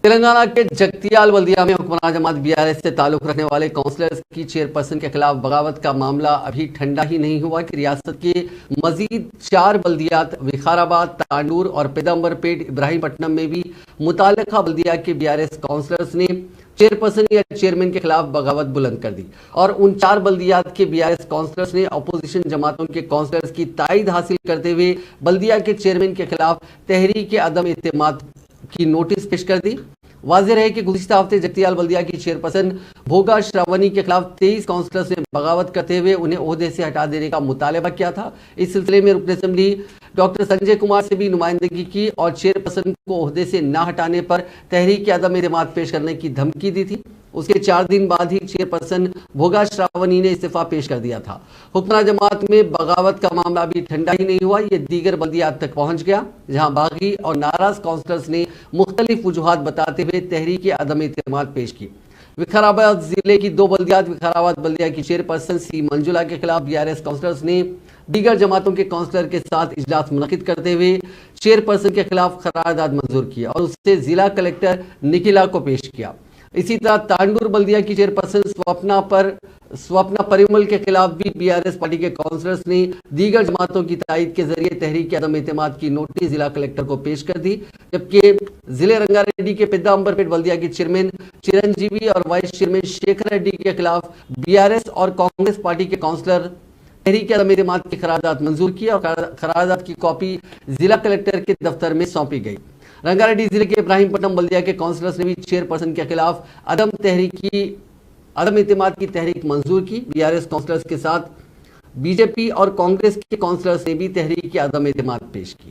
تلنگانہ کے جگتیال بلدیہ میں حکمراں جماعت BRS سے تعلق رکھنے والے کونسلرز کی چیئرپرسن کے خلاف بغاوت کا معاملہ ابھی ٹھنڈا ہی نہیں ہوا کہ ریاست کے مزید 4 بلدیات وقار آباد، تانڈور اور پیدمبر پیٹ ابراہیم پٹنم میں بھی متعلقہ بلدیہ کے BRS کونسلرز نے چیئرپرسن یا چیئرمین کے خلاف بغاوت بلند کر دی اور ان 4 بلدیات کے BRS کونسلرز نے اپوزیشن جماعتوں کے کونسلرز کی تائید حاصل کرتے ہوئے بلدیہ کے چیئرمین کے خلاف تحریک عدم اعتماد کی نوٹس پیش کر دی۔ واضح رہے کہ گزشتہ ہفتے جگتیال بلدیہ کی چیئرپرسن بھوگا شراونی کے خلاف 23 کونسلرز نے بغاوت کرتے ہوئے انہیں عہدے سے ہٹا دینے کا مطالبہ کیا تھا۔ اس سلسلے میں رکن اسمبلی ڈاکٹر سنجے کمار سے بھی نمائندگی کی اور چیئرپرسن کو عہدے سے نہ ہٹانے پر تحریک عدم اعتماد پیش کرنے کی دھمکی دی تھی۔ اس کے 4 دن بعد ہی چیئرپرسن بھوگا شراونی نے استعفیٰ پیش کر دیا تھا۔ حکمراں جماعت میں بغاوت کا معاملہ ابھی ٹھنڈا ہی نہیں ہوا، یہ دیگر بلدیات تک پہنچ گیا جہاں باغی اور ناراض کونسلرز نے مختلف وجوہات بتاتے ہوئے تحریک عدم اعتماد پیش کی۔ وقار آباد ضلع کی 2 بلدیات وقار آباد بلدیہ کی چیئرپرسن سی منجولا کے خلاف BRS کونسلرز نے دیگر جماعتوں کے کونسلر کے ساتھ اجلاس منعقد کرتے ہوئے چیئرپرسن کے خلاف قرارداد منظور کیا اور اسے ضلع کلکٹر نکھلا کو پیش کیا۔ اسی طرح تانڈور بلدیہ کی چیئرپرسن سوپنا پریمل کے خلاف بھی BRS پارٹی کے کونسلرز نے دیگر جماعتوں کی تائید کے ذریعے تحریک عدم اعتماد کی نوٹس ضلع کلکٹر کو پیش کر دی، جبکہ ضلع رنگا ریڈی کے پیدامبر پیٹ بلدیہ کے چیئرمین چرنجیوی اور وائس چیئرمین شیکھر ریڈی کے خلاف BRS اور کانگریس پارٹی کے کونسلر تحریک عدم اعتماد کی قرارداد منظور کی اور قرارداد کی کاپی ضلع کلکٹر کے دفتر میں سونپی گئی۔ رنگا ریڈی ضلع کے ابراہیم پٹنم بلدیہ کے کونسلرز نے بھی چیئرپرسن کے خلاف عدم اعتماد کی تحریک منظور کی۔ BRS کونسلرز کے ساتھ BJP اور کانگریس کے کونسلرز نے بھی تحریک عدم اعتماد پیش کی۔